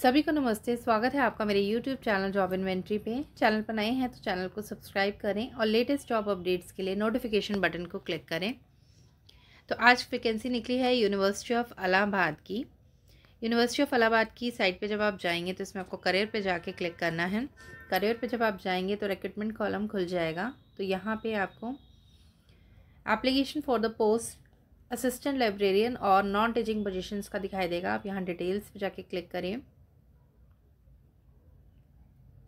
सभी को नमस्ते। स्वागत है आपका मेरे YouTube चैनल जॉब इन्वेंट्री पे। चैनल पर नए हैं तो चैनल को सब्सक्राइब करें और लेटेस्ट जॉब अपडेट्स के लिए नोटिफिकेशन बटन को क्लिक करें। तो आज वैकेंसी निकली है यूनिवर्सिटी ऑफ इलाहाबाद की। यूनिवर्सिटी ऑफ इलाहाबाद की साइट पे जब आप जाएंगे तो इसमें आपको करियर पे जाके क्लिक करना है। करियर पे जब आप जाएंगे तो रिक्रूटमेंट कॉलम खुल जाएगा। तो यहाँ पे आपको application for the post assistant librarian और नॉन टीचिंग पोजीशंस का दिखाई देगा। आप यहाँ डिटेल्स पे जाके क्लिक करें।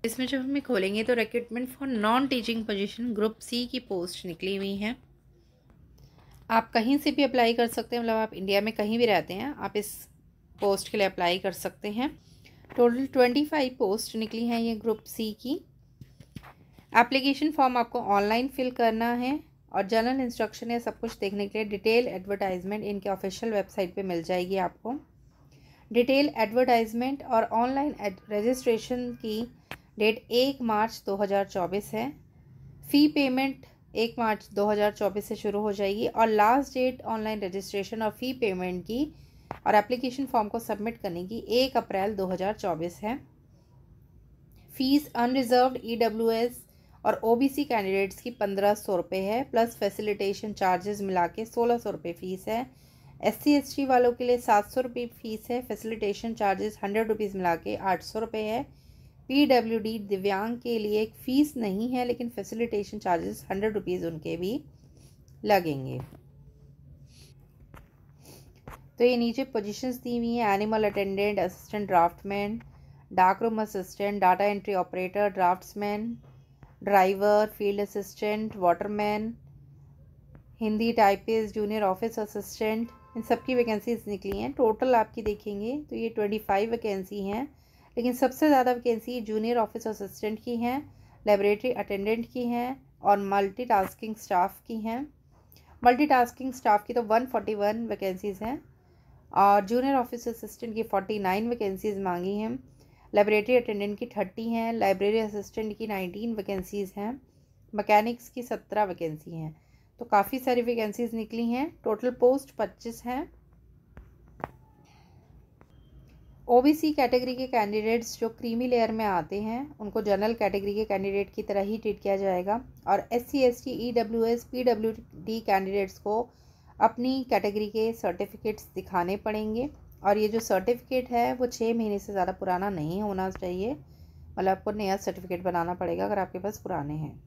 इसमें जब हमें खोलेंगे तो recruitment for non teaching position group C की पोस्ट निकली हुई है। आप कहीं से भी अप्लाई कर सकते हैं, मतलब आप इंडिया में कहीं भी रहते हैं आप इस पोस्ट के लिए अप्लाई कर सकते हैं। टोटल 25 पोस्ट निकली हैं ये ग्रुप सी की। एप्लीकेशन फॉर्म आपको ऑनलाइन फिल करना है और जनरल इंस्ट्रक्शन है सब कुछ देखने के लिए डिटेल एडवर्टाइजमेंट इनके ऑफिशियल वेबसाइट पे मिल जाएगी आपको। डिटेल एडवर्टाइजमेंट और ऑनलाइन रजिस्ट्रेशन की डेट 1 मार्च 2024 है। फ़ी पेमेंट 1 मार्च 2024 से शुरू हो जाएगी और लास्ट डेट ऑनलाइन रजिस्ट्रेशन और फ़ी पेमेंट की और एप्लीकेशन फॉर्म को सबमिट करने की 1 अप्रैल 2024 है। फ़ीस अनरिजर्व्ड EWS और OBC कैंडिडेट्स की 1500 रुपये है, प्लस फैसिलिटेशन चार्जेस मिला के 1600 रुपये फ़ीस है। SC ST वालों के लिए 700 रुपये फ़ीस है। फैसिलिटेशन चार्जेस 100 रुपीज़ मिला के 800 रुपये है। PWD दिव्यांग के लिए एक फ़ीस नहीं है, लेकिन फैसिलिटेशन चार्जेस 100 रुपीज़ उनके भी लगेंगे। तो ये नीचे पोजीशंस दी हुई हैं। Animal attendant, assistant draftman, dark room assistant, data entry operator, draftsman, driver, field assistant, waterman, Hindi typist, junior office assistant, इन सब की वैकेंसीज निकली हैं। टोटल आपकी देखेंगे तो ये 25 वैकेंसी हैं, लेकिन सबसे ज़्यादा वैकेंसी जूनियर ऑफिस असिस्टेंट की हैं, लेबोरेटरी अटेंडेंट की हैं और मल्टीटास्किंग स्टाफ की हैं। मल्टीटास्किंग स्टाफ की तो 141 वैकेंसीज़ हैं और जूनियर ऑफिस असिस्टेंट की 49 वैकेंसीज़ मांगी हैं। लेबोरेटरी अटेंडेंट की 30 हैं, लाइब्रेरी असिस्टेंट की 19 वैकेंसीज़ हैं, मैकेनिक्स की 17 वैकेंसी हैं। तो काफ़ी सारी वैकेंसीज़ निकली हैं। टोटल पोस्ट 25 हैं। OBC कैटेगरी के कैंडिडेट्स जो क्रीमी लेयर में आते हैं उनको जनरल कैटेगरी के कैंडिडेट की तरह ही ट्रीट किया जाएगा और SC ST EWS PWD candidates को अपनी कैटेगरी के सर्टिफिकेट्स दिखाने पड़ेंगे और ये जो सर्टिफिकेट है वो 6 महीने से ज़्यादा पुराना नहीं होना चाहिए, मतलब आपको नया सर्टिफिकेट बनाना पड़ेगा अगर आपके पास पुराने हैं।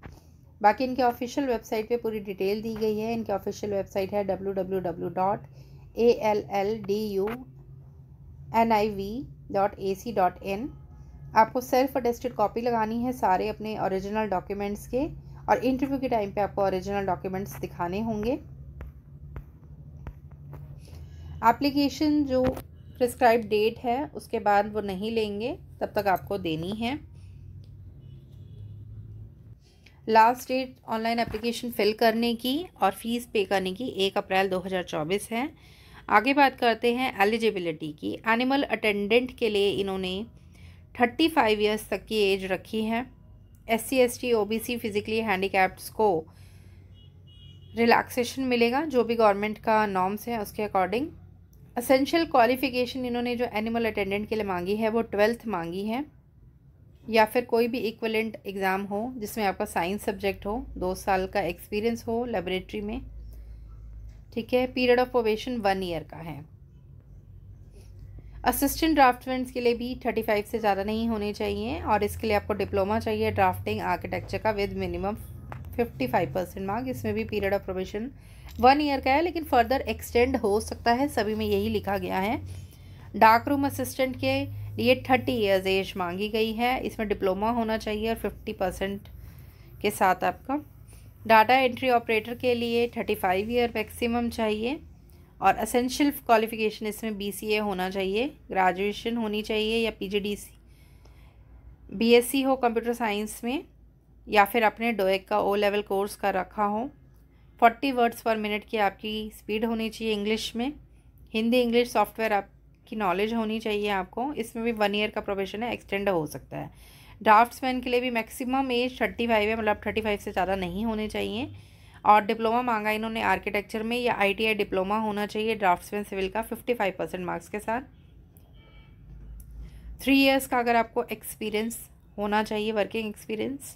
बाकी इनके ऑफिशियल वेबसाइट पे पूरी डिटेल दी गई है। इनके ऑफिशियल वेबसाइट है www.allduniv.ac.in। आपको सेल्फ अटेस्टेड कॉपी लगानी है सारे अपने ओरिजिनल डॉक्यूमेंट्स के और इंटरव्यू के टाइम पे आपको ओरिजिनल डॉक्यूमेंट्स दिखाने होंगे। एप्लीकेशन जो प्रिस्क्राइब डेट है उसके बाद वो नहीं लेंगे, तब तक आपको देनी है। Last date online application fill करने की और फीस पे करने की 1 अप्रैल 2024 है। आगे बात करते हैं एलिजिबिलिटी की। एनिमल अटेंडेंट के लिए इन्होंने 35 इयर्स तक की एज रखी है। SC ST OBC फिजिकली हैंडीकैप्ड्स को रिलैक्सेशन मिलेगा जो भी गवर्नमेंट का नॉर्म्स है उसके अकॉर्डिंग। असेंशियल क्वालिफिकेशन इन्होंने जो एनिमल अटेंडेंट के लिए मांगी है वो 12th मांगी है या फिर कोई भी इक्विवेलेंट एग्ज़ाम हो जिसमें आपका साइंस सब्जेक्ट हो, 2 साल का एक्सपीरियंस हो लेबोरेटरी में, ठीक है। पीरियड ऑफ प्रोबेशन 1 ईयर का है। असिस्टेंट ड्राफ्टमैन के लिए भी 35 से ज़्यादा नहीं होने चाहिए और इसके लिए आपको डिप्लोमा चाहिए ड्राफ्टिंग आर्किटेक्चर का विद मिनिमम 55% मार्क। इसमें भी पीरियड ऑफ प्रोबेशन 1 ईयर का है, लेकिन फर्दर एक्सटेंड हो सकता है, सभी में यही लिखा गया है। डार्क रूम असिस्टेंट के लिए 30 इयर्स एज मांगी गई है। इसमें डिप्लोमा होना चाहिए और 50% के साथ आपका। डाटा एंट्री ऑपरेटर के लिए 35 ईयर मैक्सिमम चाहिए और असेंशियल क्वालिफिकेशन इसमें BCA होना चाहिए, ग्रेजुएशन होनी चाहिए या PGDC BSc हो कंप्यूटर साइंस में या फिर अपने DOEC का O लेवल कोर्स का रखा हो। 40 वर्ड्स पर मिनट की आपकी स्पीड होनी चाहिए इंग्लिश में। हिंदी इंग्लिश सॉफ्टवेयर आपकी नॉलेज होनी चाहिए आपको। इसमें भी 1 ईयर का प्रोबेशन है, एक्सटेंड हो सकता है। ड्राफ्ट्समैन के लिए भी मैक्सिमम एज 35 है, मतलब 35 से ज़्यादा नहीं होने चाहिए और डिप्लोमा मांगा इन्होंने आर्किटेक्चर में या ITI डिप्लोमा होना चाहिए ड्राफ्ट्समैन सिविल का 55% मार्क्स के साथ। 3 इयर्स का अगर आपको एक्सपीरियंस होना चाहिए, वर्किंग एक्सपीरियंस।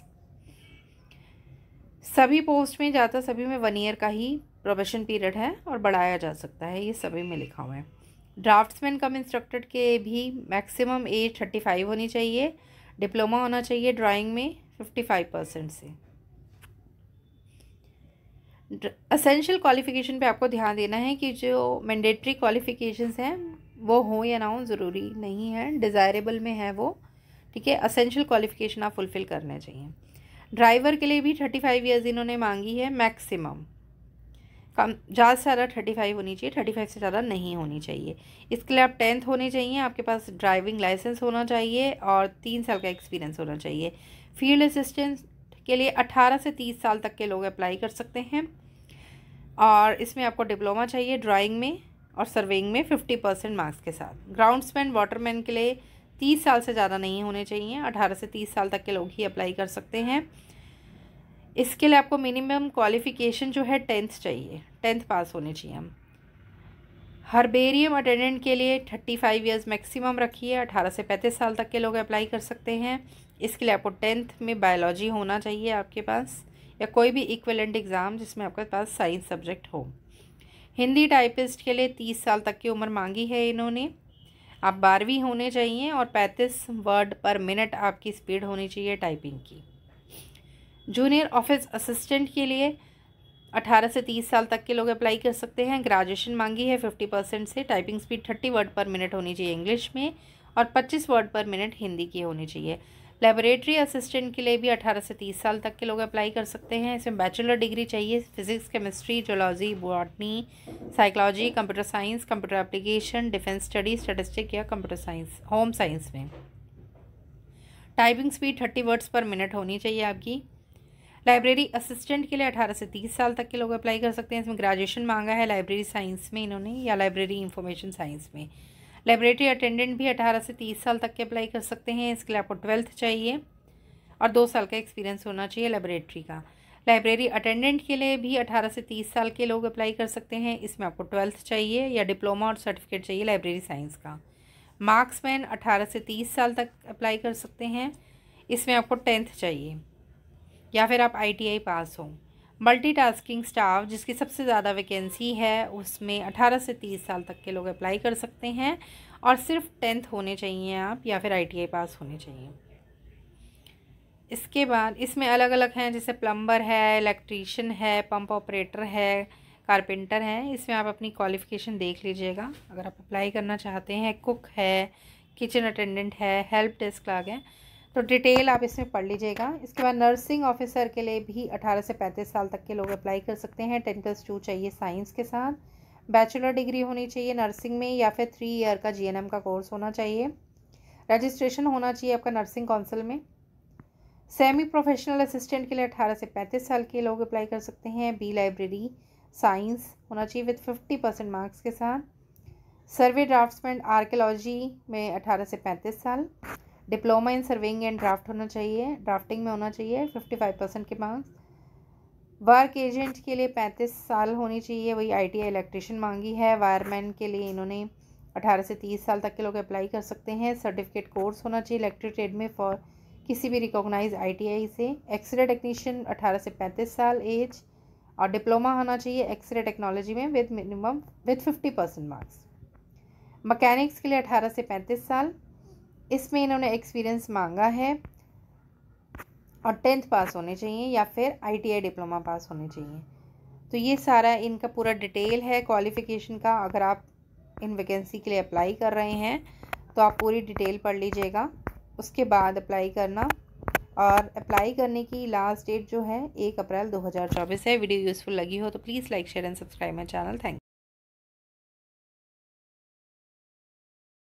सभी पोस्ट में, ज़्यादातर सभी में 1 ईयर का ही प्रोबेशन पीरियड है और बढ़ाया जा सकता है, ये सभी में लिखा हुआ है। ड्राफ्ट्समैन कम इंस्ट्रक्टर के भी मैक्सिमम एज 35 होनी चाहिए। डिप्लोमा होना चाहिए ड्राइंग में 55% से। असेंशियल क्वालिफ़िकेशन पे आपको ध्यान देना है कि जो मैंडेटरी क्वालिफ़िकेशंस हैं वो हों या ना हो, ज़रूरी नहीं है, डिज़ायरेबल में है वो, ठीक है। असेंशियल क्वालिफ़िकेशन आप फुलफ़िल करने चाहिए। ड्राइवर के लिए भी 35 ईयर्स इन्होंने मांगी है मैक्सिमम, कम ज़्यादा से ज़्यादा 35 होनी चाहिए, 35 से ज़्यादा नहीं होनी चाहिए। इसके लिए आप 10th होने चाहिए, आपके पास ड्राइविंग लाइसेंस होना चाहिए और 3 साल का एक्सपीरियंस होना चाहिए। फील्ड असिस्टेंट के लिए 18 से 30 साल तक के लोग अप्लाई कर सकते हैं और इसमें आपको डिप्लोमा चाहिए ड्राइंग में और सर्वेइंग में 50% मार्क्स के साथ। ग्राउंड्समैन, वाटरमैन के लिए 30 साल से ज़्यादा नहीं होने चाहिए, 18 से 30 साल तक के लोग ही अप्लाई कर सकते हैं। इसके लिए आपको मिनिमम क्वालिफ़िकेशन जो है 10th चाहिए, 10th पास होने चाहिए हम। हर्बेरियम अटेंडेंट के लिए 35 ईयर्स मैक्सिमम रखिए, 18 से 35 साल तक के लोग अप्लाई कर सकते हैं। इसके लिए आपको 10th में बायोलॉजी होना चाहिए आपके पास, या कोई भी इक्विवेलेंट एग्ज़ाम जिसमें आपके पास साइंस सब्जेक्ट हो। हिंदी टाइपिस्ट के लिए 30 साल तक की उम्र मांगी है इन्होंने। आप 12वीं होने चाहिए और 35 वर्ड पर मिनट आपकी स्पीड होनी चाहिए टाइपिंग की। जूनियर ऑफिस असिस्टेंट के लिए 18 से 30 साल तक के लोग अप्लाई कर सकते हैं। ग्रेजुएशन मांगी है 50% से। टाइपिंग स्पीड 30 वर्ड पर मिनट होनी चाहिए इंग्लिश में और 25 वर्ड पर मिनट हिंदी की होनी चाहिए। लेबोरेटरी असिस्टेंट के लिए भी 18 से 30 साल तक के लोग अप्लाई कर सकते हैं। इसमें बैचलर डिग्री चाहिए physics, chemistry, zoology, botany, psychology, computer science, computer application, defence study, statistic या कंप्यूटर साइंस, होम साइंस में। टाइपिंग स्पीड 30 वर्ड्स पर मिनट होनी चाहिए आपकी। लाइब्रेरी असिस्टेंट के लिए 18 से 30 साल तक के लोग अप्लाई कर सकते हैं। इसमें ग्रेजुएशन मांगा है लाइब्रेरी साइंस में इन्होंने या लाइब्रेरी इंफॉर्मेशन साइंस में। लाइब्रेरी अटेंडेंट भी 18 से 30 साल तक के अप्लाई कर सकते हैं। इसके लिए आपको 12th चाहिए और 2 साल का एक्सपीरियंस होना चाहिए लाइब्रेटरी का। लाइब्रेरी अटेंडेंट के लिए भी 18 से 30 साल के लोग अप्लाई कर सकते हैं। इसमें आपको 12th चाहिए या डिप्लोमा और सर्टिफिकेट चाहिए लाइब्रेरी साइंस का। मार्क्समैन 18 से 30 साल तक अप्लाई कर सकते हैं। इसमें आपको 10th चाहिए या फिर आप ITI पास हो। मल्टीटास्किंग स्टाफ जिसकी सबसे ज़्यादा वैकेंसी है उसमें 18 से 30 साल तक के लोग अप्लाई कर सकते हैं और सिर्फ 10th होने चाहिए आप या फिर ITI पास होने चाहिए। इसके बाद इसमें अलग अलग हैं, जैसे प्लम्बर है, इलेक्ट्रीशियन है, पंप ऑपरेटर है, कारपेंटर है। इसमें आप अपनी क्वालिफ़िकेशन देख लीजिएगा अगर आप अप्लाई करना चाहते हैं। कुक है, किचन अटेंडेंट है, हेल्प डेस्क क्लर्क है, तो डिटेल आप इसमें पढ़ लीजिएगा। इसके बाद नर्सिंग ऑफिसर के लिए भी 18 से 35 साल तक के लोग अप्लाई कर सकते हैं। 10+2 चाहिए साइंस के साथ। बैचलर डिग्री होनी चाहिए नर्सिंग में या फिर 3 ईयर का GNM का कोर्स होना चाहिए। रजिस्ट्रेशन होना चाहिए आपका नर्सिंग काउंसिल में। सेमी प्रोफेशनल असिस्टेंट के लिए 18 से 35 साल के लोग अप्लाई कर सकते हैं। B लाइब्रेरी साइंस होना चाहिए विद 50% मार्क्स के साथ। सर्वे ड्राफ्ट्समैन आर्कियोलॉजी में 18 से 35 साल। Diploma in surveying and draft होना चाहिए, ड्राफ्टिंग में होना चाहिए 55% के मार्क्स। वर्क एजेंट के लिए 35 साल होनी चाहिए, वही ITI इलेक्ट्रीशियन मांगी है। वायरमैन के लिए इन्होंने 18 से 30 साल तक के लोग अप्लाई कर सकते हैं। सर्टिफिकेट कोर्स होना चाहिए इलेक्ट्रिक ट्रेड में फॉर किसी भी रिकॉग्नाइज ITI से। एक्सरे टेक्नीशियन 18 से 35 साल एज और डिप्लोमा होना चाहिए एक्सरे टेक्नोलॉजी में with minimum with 50% marks. Mechanics के लिए 18 से 35 साल, इसमें इन्होंने एक्सपीरियंस मांगा है और 10th पास होने चाहिए या फिर ITI डिप्लोमा पास होने चाहिए। तो ये सारा इनका पूरा डिटेल है क्वालिफ़िकेशन का। अगर आप इन वैकेंसी के लिए अप्लाई कर रहे हैं तो आप पूरी डिटेल पढ़ लीजिएगा, उसके बाद अप्लाई करना। और अप्लाई करने की लास्ट डेट जो है 1 अप्रैल 2024 है। वीडियो यूज़फुल लगी हो तो please like, share and subscribe my channel. Thank you.